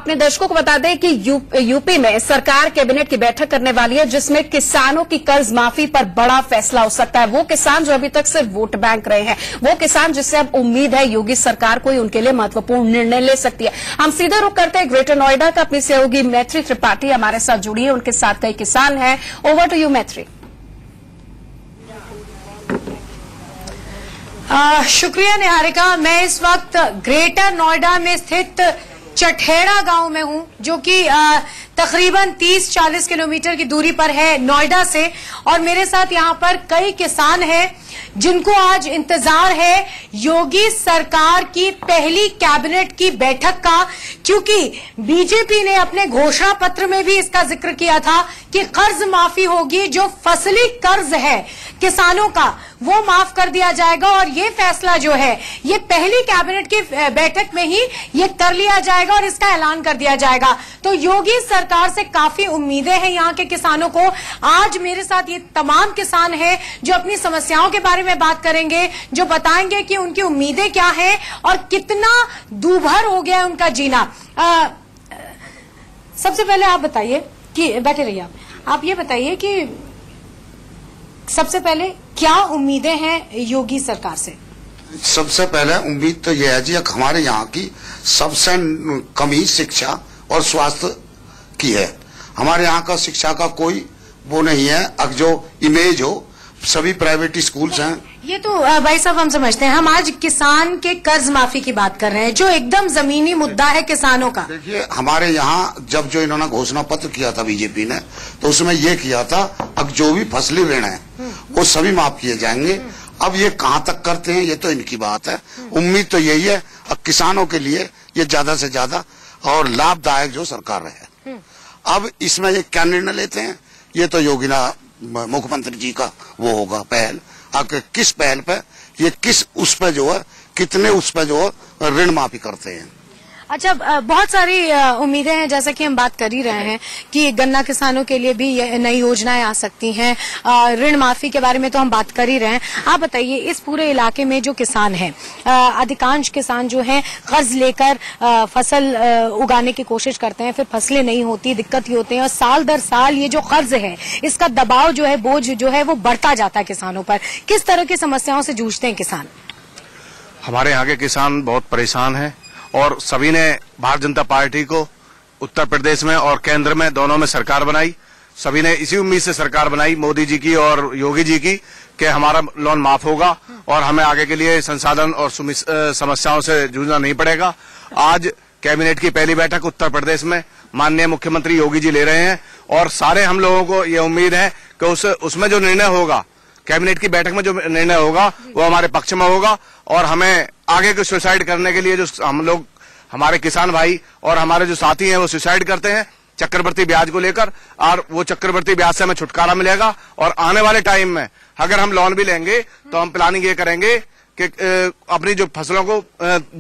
अपने दर्शकों को बता दें कि यूपी में सरकार कैबिनेट की बैठक करने वाली है, जिसमें किसानों की कर्ज माफी पर बड़ा फैसला हो सकता है। वो किसान जो अभी तक सिर्फ वोट बैंक रहे हैं, वो किसान जिससे अब उम्मीद है योगी सरकार कोई उनके लिए महत्वपूर्ण निर्णय ले सकती है। हम सीधे रुख करते हैं ग्रेटर नोएडा का। अपनी सहयोगी मैत्री त्रिपाठी हमारे साथ जुड़ी है, उनके साथ कई किसान हैं। ओवर टू यू मैत्री। शुक्रिया निहारिका। मैं इस वक्त ग्रेटर नोएडा में स्थित चठेड़ा गांव में हूं, जो कि तकरीबन 30-40 किलोमीटर की दूरी पर है नोएडा से। और मेरे साथ यहां पर कई किसान हैं जिनको आज इंतजार है योगी सरकार की पहली कैबिनेट की बैठक का, क्योंकि बीजेपी ने अपने घोषणा पत्र में भी इसका जिक्र किया था कि कर्ज माफी होगी। जो फसली कर्ज है किसानों का वो माफ कर दिया जाएगा, और ये फैसला जो है ये पहली कैबिनेट की बैठक में ही ये कर लिया जाएगा और इसका ऐलान कर दिया जाएगा। तो योगी सरकार से काफी उम्मीदें हैं यहाँ के किसानों को। आज मेरे साथ ये तमाम किसान हैं जो अपनी समस्याओं के बारे में बात करेंगे, जो बताएंगे कि उनकी उम्मीदें क्या हैं और कितना दूभर हो गया है उनका जीना। सबसे पहले आप बताइए कि बैठे रहिए आप ये बताइए कि सबसे पहले क्या उम्मीदें हैं योगी सरकार से? सबसे पहले उम्मीद तो यह है जी, हमारे यहाँ की सबसे कमी शिक्षा और स्वास्थ्य की है। हमारे यहाँ का शिक्षा का कोई वो नहीं है, अब जो इमेज हो सभी प्राइवेट स्कूल्स हैं। ये तो भाई साहब हम समझते हैं। हम आज किसान के कर्ज माफी की बात कर रहे हैं, जो एकदम जमीनी मुद्दा है किसानों का। देखिए, हमारे यहाँ जब जो इन्होंने घोषणा पत्र किया था बीजेपी ने, तो उसमें ये किया था अब जो भी फसली ऋण है वो सभी माफ किए जाएंगे। अब ये कहाँ तक करते हैं ये तो इनकी बात है। उम्मीद तो यही है अब किसानों के लिए ये ज्यादा से ज्यादा और लाभदायक जो सरकार रहे। अब इसमें ये क्या निर्णय लेते हैं ये तो योगी मुख्यमंत्री जी का वो होगा पहल। आगे किस पहल पे ये किस उस पे जो है कितने उस पे जो है ऋण माफी करते हैं। अच्छा, बहुत सारी उम्मीदें हैं, जैसा कि हम बात कर ही रहे हैं कि गन्ना किसानों के लिए भी नई योजनाएं आ सकती हैं। ऋण माफी के बारे में तो हम बात कर ही रहे हैं। आप बताइए, इस पूरे इलाके में जो किसान हैं, अधिकांश किसान जो हैं कर्ज लेकर फसल उगाने की कोशिश करते हैं, फिर फसलें नहीं होती, दिक्कत ही होती है, और साल दर साल ये जो कर्ज है इसका दबाव जो है, बोझ जो है वो बढ़ता जाता है किसानों पर। किस तरह की समस्याओं से जूझते हैं किसान? हमारे यहाँ के किसान बहुत परेशान हैं और सभी ने भारतीय जनता पार्टी को उत्तर प्रदेश में और केंद्र में दोनों में सरकार बनाई। सभी ने इसी उम्मीद से सरकार बनाई, मोदी जी की और योगी जी की, कि हमारा लोन माफ होगा और हमें आगे के लिए संसाधन और समस्याओं से जूझना नहीं पड़ेगा। आज कैबिनेट की पहली बैठक उत्तर प्रदेश में माननीय मुख्यमंत्री योगी जी ले रहे हैं और सारे हम लोगों को ये उम्मीद है कि उसमें जो निर्णय होगा, कैबिनेट की बैठक में जो निर्णय होगा वो हमारे पक्ष में होगा। और हमें आगे को सुसाइड करने के लिए जो हम लोग, हमारे किसान भाई और हमारे जो साथी हैं वो सुसाइड करते हैं चक्रवर्ती ब्याज को लेकर, और वो चक्रवर्ती ब्याज से हमें छुटकारा मिलेगा। और आने वाले टाइम में अगर हम लोन भी लेंगे तो हम प्लानिंग ये करेंगे कि अपनी जो फसलों को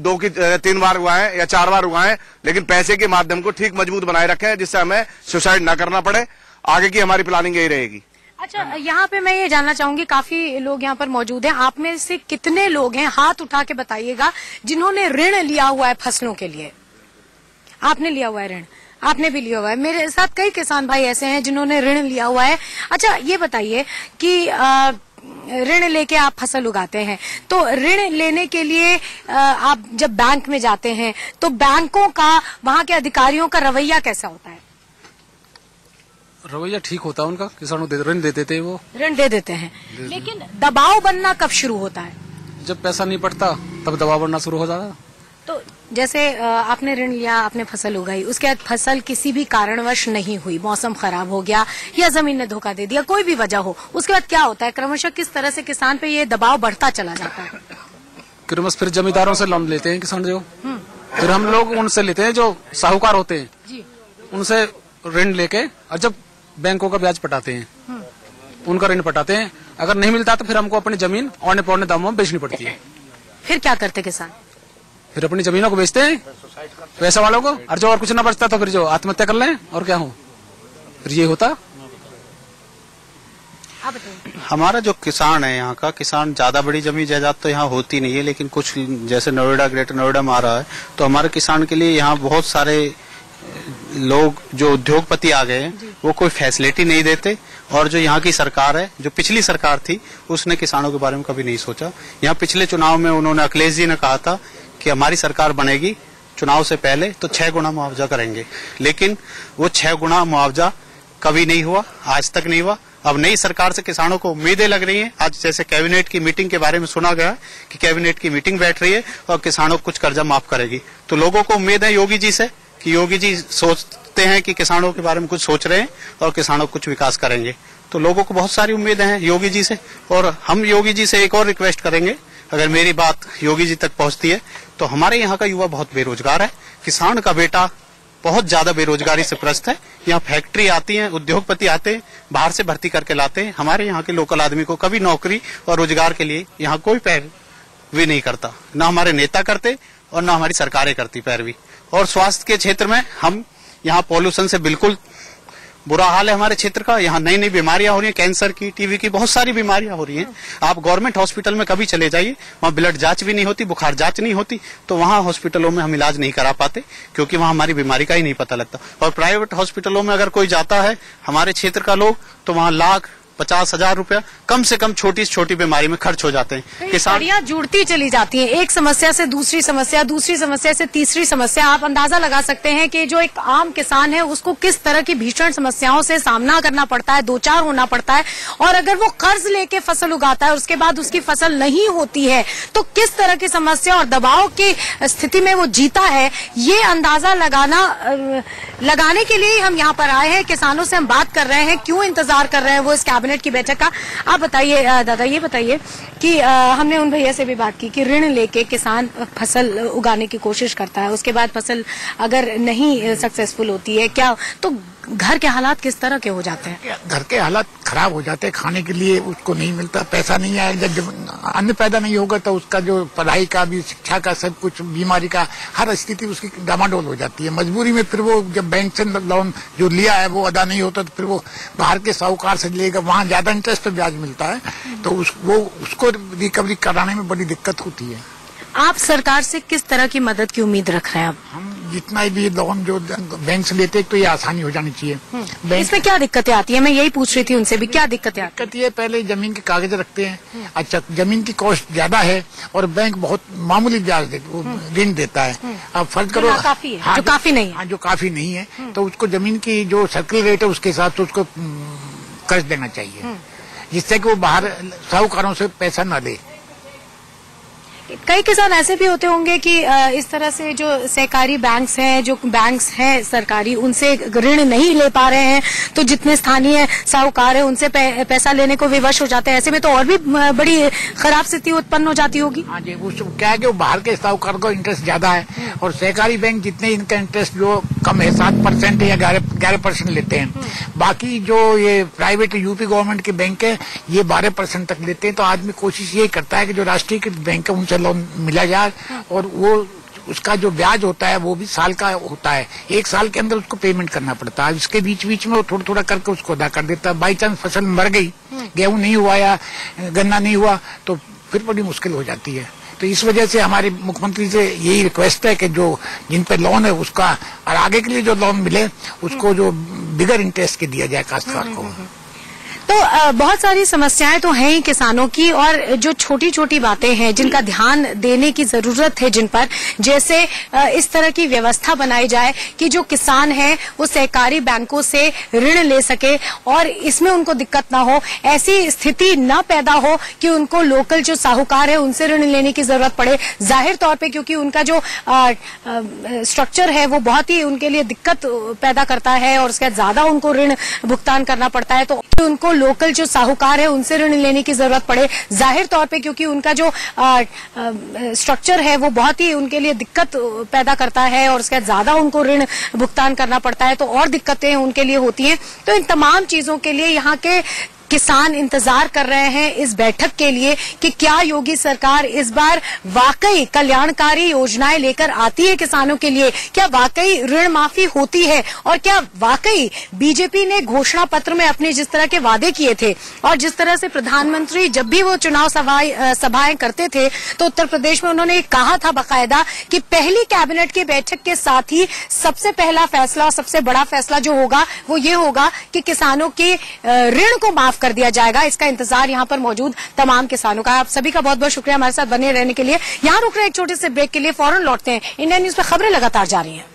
2 की 3 बार उगाएं या 4 बार उगाएं, लेकिन पैसे के माध्यम को ठीक मजबूत बनाए रखें जिससे हमें सुसाइड न करना पड़े। आगे की हमारी प्लानिंग यही रहेगी। अच्छा, यहाँ पे मैं ये जानना चाहूंगी, काफी लोग यहाँ पर मौजूद हैं, आप में से कितने लोग हैं, हाथ उठा के बताइएगा, जिन्होंने ऋण लिया हुआ है फसलों के लिए? आपने लिया हुआ है ऋण? आपने भी लिया हुआ है। मेरे साथ कई किसान भाई ऐसे हैं जिन्होंने ऋण लिया हुआ है। अच्छा, ये बताइए कि ऋण लेके आप फसल उगाते हैं, तो ऋण लेने के लिए आप जब बैंक में जाते हैं तो बैंकों का, वहाँ के अधिकारियों का रवैया कैसा होता है? रवैया ठीक होता है उनका, किसानों को ऋण दे देते हैं, वो ऋण दे देते हैं। लेकिन दबाव बनना कब शुरू होता है? जब पैसा नहीं पड़ता तब दबाव बनना शुरू हो जाता है। तो जैसे आपने ऋण लिया, आपने फसल उगाई, उसके बाद फसल किसी भी कारणवश नहीं हुई, मौसम खराब हो गया या जमीन ने धोखा दे दिया, कोई भी वजह हो, उसके बाद क्या होता है? क्रमशः किस तरह से किसान पे ये दबाव बढ़ता चला जाता है? क्रमशः फिर जमींदारों से लोन लेते हैं किसान जो, फिर हम लोग उनसे लेते हैं जो साहूकार होते हैं, उनसे ऋण लेके, और जब बैंकों का ब्याज पटाते हैं, उनका ऋण पटाते हैं। अगर नहीं मिलता तो फिर हमको अपनी जमीन औने पौने दामों में बेचनी पड़ती है। फिर क्या करते किसान? फिर अपनी जमीनों को बेचते हैं पैसा वालों को, और जो और कुछ ना बचता तो फिर जो आत्महत्या कर लें, और क्या हो, फिर ये होता। हमारा जो किसान है, यहाँ का किसान ज्यादा बड़ी जमीन जायदाद तो यहाँ होती नहीं है, लेकिन कुछ जैसे नोएडा, ग्रेटर नोएडा में आ रहा है, तो हमारे किसान के लिए यहाँ बहुत सारे लोग जो उद्योगपति आ गए हैं वो कोई फैसिलिटी नहीं देते, और जो यहाँ की सरकार है, जो पिछली सरकार थी, उसने किसानों के बारे में कभी नहीं सोचा। यहाँ पिछले चुनाव में उन्होंने, अखिलेश जी ने कहा था कि हमारी सरकार बनेगी चुनाव से पहले तो 6 गुना मुआवजा करेंगे, लेकिन वो 6 गुना मुआवजा कभी नहीं हुआ, आज तक नहीं हुआ। अब नई सरकार से किसानों को उम्मीदें लग रही हैं। आज जैसे कैबिनेट की मीटिंग के बारे में सुना गया कि कैबिनेट की मीटिंग बैठ रही है और किसानों को कुछ कर्जा माफ करेगी, तो लोगों को उम्मीद है योगी जी से कि योगी जी सोचते हैं कि किसानों के बारे में कुछ सोच रहे हैं और किसानों को कुछ विकास करेंगे, तो लोगों को बहुत सारी उम्मीदें हैं योगी जी से। और हम योगी जी से एक और रिक्वेस्ट करेंगे, अगर मेरी बात योगी जी तक पहुंचती है, तो हमारे यहाँ का युवा बहुत बेरोजगार है, किसान का बेटा बहुत ज्यादा बेरोजगारी से ग्रस्त है। यहाँ फैक्ट्री आती है, उद्योगपति आते हैं, बाहर से भर्ती करके लाते हैं, हमारे यहाँ के लोकल आदमी को कभी नौकरी और रोजगार के लिए यहाँ कोई पैरवी नहीं करता, ना हमारे नेता करते और ना हमारी सरकारें करती पैरवी। और स्वास्थ्य के क्षेत्र में हम यहाँ पॉल्यूशन से बिल्कुल बुरा हाल है हमारे क्षेत्र का। यहाँ नई नई बीमारियां हो रही हैं, कैंसर की, टीवी की, बहुत सारी बीमारियां हो रही हैं। आप गवर्नमेंट हॉस्पिटल में कभी चले जाइए, वहाँ ब्लड जांच भी नहीं होती, बुखार जांच नहीं होती, तो वहाँ हॉस्पिटलों में हम इलाज नहीं करा पाते क्योंकि वहाँ हमारी बीमारी का ही नहीं पता लगता। और प्राइवेट हॉस्पिटलों में अगर कोई जाता है हमारे क्षेत्र का लोग, तो वहाँ 1,50,000 रुपया कम से कम छोटी से छोटी बीमारी में खर्च हो जाते हैं। किसानियां जुड़ती चली जाती हैं, एक समस्या से दूसरी समस्या, दूसरी समस्या से तीसरी समस्या। आप अंदाजा लगा सकते हैं कि जो एक आम किसान है उसको किस तरह की भीषण समस्याओं से सामना करना पड़ता है, दो चार होना पड़ता है। और अगर वो कर्ज लेके फसल उगाता है और उसके बाद उसकी फसल नहीं होती है तो किस तरह की समस्या और दबाव की स्थिति में वो जीता है, ये अंदाजा लगाने के लिए हम यहाँ पर आए हैं। किसानों से हम बात कर रहे हैं, क्यों इंतजार कर रहे हैं वो इस कैबिनेट की बैठक का। आप बताइए दादा, ये बताइए कि हमने उन भैया से भी बात की कि ऋण लेके किसान फसल उगाने की कोशिश करता है, उसके बाद फसल अगर नहीं सक्सेसफुल होती है क्या, तो घर के हालात किस तरह के हो जाते हैं? घर के हालात खराब हो जाते हैं, खाने के लिए उसको नहीं मिलता, पैसा नहीं आएगा, जब अन्न पैदा नहीं होगा तो उसका जो पढ़ाई का भी, शिक्षा का, सब कुछ, बीमारी का, हर स्थिति उसकी डामाडोल हो जाती है। मजबूरी में फिर वो जब बैंक से लोन जो लिया है वो अदा नहीं होता तो फिर वो बाहर के साहूकार से लेगा, वहाँ ज्यादा इंटरेस्ट पे ब्याज मिलता है, तो उसको रिकवरी कराने में बड़ी दिक्कत होती है। आप सरकार से किस तरह की मदद की उम्मीद रख रहे हैं? अब हम जितना भी लोन जो बैंक से लेते हैं तो ये आसानी हो जानी चाहिए। इसमें क्या दिक्कतें आती है, मैं यही पूछ रही थी उनसे भी, क्या दिक्कतें आती है? दिक्कत ये, पहले जमीन के कागज रखते हैं, अच्छा जमीन की कॉस्ट ज्यादा है और बैंक बहुत मामूली ब्याज ऋण देता है। अब फर्ज करो काफी है, जो काफी नहीं है, हाँ जो काफी नहीं है, तो उसको जमीन की जो सर्किल रेट है उसके हिसाब से उसको कर्ज देना चाहिए, जिससे कि वो बाहर साहूकारों से पैसा न ले। कई किसान ऐसे भी होते होंगे कि इस तरह से जो सहकारी बैंक्स हैं, जो बैंक्स हैं सरकारी, उनसे ऋण नहीं ले पा रहे हैं, तो जितने स्थानीय साहूकार हैं उनसे पैसा लेने को विवश हो जाते हैं। ऐसे में तो और भी बड़ी खराब स्थिति उत्पन्न हो जाती होगी। हाँ जी, क्या है कि वो बाहर के साहूकार को इंटरेस्ट ज्यादा है और सहकारी बैंक जितने इनका इंटरेस्ट जो कम है, 7% या 11% लेते हैं। बाकी जो ये प्राइवेट यूपी गवर्नमेंट के बैंक है ये 12% तक लेते हैं। तो आदमी कोशिश ये करता है कि जो राष्ट्रीयकृत बैंक है उनसे लोन मिला जाए और वो उसका जो ब्याज होता है वो भी साल का होता है, 1 साल के अंदर उसको पेमेंट करना पड़ता है। इसके बीच बीच में वो थोड़ा थोड़ा करके उसको अदा कर देता है। बाई चांस फसल मर गई, गेहूं नहीं हुआ या गन्ना नहीं हुआ तो फिर बड़ी मुश्किल हो जाती है। तो इस वजह से हमारे मुख्यमंत्री से यही रिक्वेस्ट है कि जो जिन पे लोन है उसका और आगे के लिए जो लोन मिले उसको जो बिगर इंटरेस्ट के दिया जाए काश्तकार को। तो बहुत सारी समस्याएं तो हैं ही किसानों की, और जो छोटी छोटी बातें हैं जिनका ध्यान देने की जरूरत है, जिन पर जैसे इस तरह की व्यवस्था बनाई जाए कि जो किसान है वो सहकारी बैंकों से ऋण ले सके और इसमें उनको दिक्कत ना हो, ऐसी स्थिति न पैदा हो कि उनको लोकल जो साहूकार है उनसे ऋण लेने की जरूरत पड़े। जाहिर तौर पे क्योंकि उनका जो स्ट्रक्चर है वो बहुत ही उनके लिए दिक्कत पैदा करता है और उसके बाद ज्यादा उनको ऋण भुगतान करना पड़ता है, तो उनको लोकल जो साहूकार है उनसे ऋण लेने की जरूरत पड़े। जाहिर तौर पे क्योंकि उनका जो स्ट्रक्चर है वो बहुत ही उनके लिए दिक्कत पैदा करता है और उसके बाद ज्यादा उनको ऋण भुगतान करना पड़ता है, तो और दिक्कतें उनके लिए होती हैं। तो इन तमाम चीजों के लिए यहाँ के किसान इंतजार कर रहे हैं इस बैठक के लिए कि क्या योगी सरकार इस बार वाकई कल्याणकारी योजनाएं लेकर आती है किसानों के लिए, क्या वाकई ऋण माफी होती है और क्या वाकई बीजेपी ने घोषणा पत्र में अपने जिस तरह के वादे किए थे और जिस तरह से प्रधानमंत्री जब भी वो चुनाव सभाएं करते थे तो उत्तर प्रदेश में उन्होंने कहा था बाकायदा कि पहली कैबिनेट की बैठक के साथ ही सबसे पहला फैसला और सबसे बड़ा फैसला जो होगा वो ये होगा कि किसानों के ऋण को माफ कर दिया जाएगा। इसका इंतजार यहाँ पर मौजूद तमाम किसानों का। आप सभी का बहुत बहुत शुक्रिया हमारे साथ बने रहने के लिए। यहाँ रुक रहे एक छोटे से ब्रेक के लिए, फौरन लौटते हैं। इंडिया न्यूज पे खबरें लगातार जारी हैं।